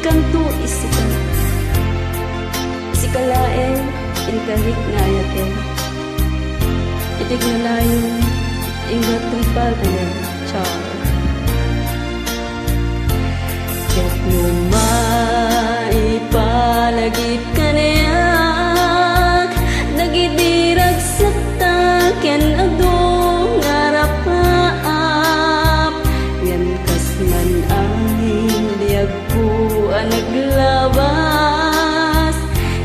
kang tuis ika. Sikalain, inkahik na ayatin. Itig na layon, ingat kang pagaya. Ciao. Ket maipalagip ka niyak, nagidirag sa taken agdong ngarapaap. Yan kas man angin, diag po naglabas.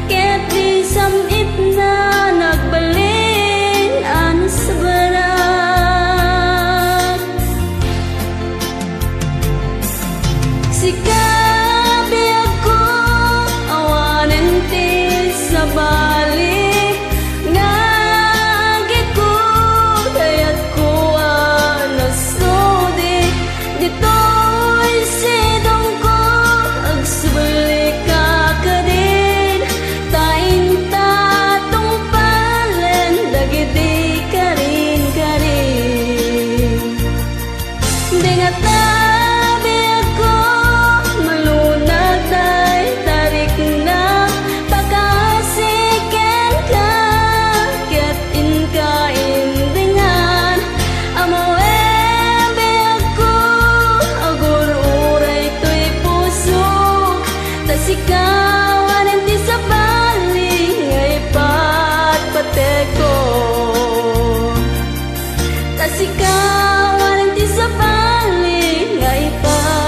Ket di samit na nagbalin an sa barak. Sikabi ako awanan ti sa balik. Ngagit ko dayat ko nasudi. Dito'y sidong ko agsubalik ka ka din. Tain tatong palen dagiti ka rin ka rin. Di nga tabi ako malunag tay tarik na pakasiken ka. Ket inkaindingan amoebe ako agur uray to'y pusok. Tasikawan hindi sa bali ngay patpatek ko. Tasikawan hindi sa bali ngay patpatek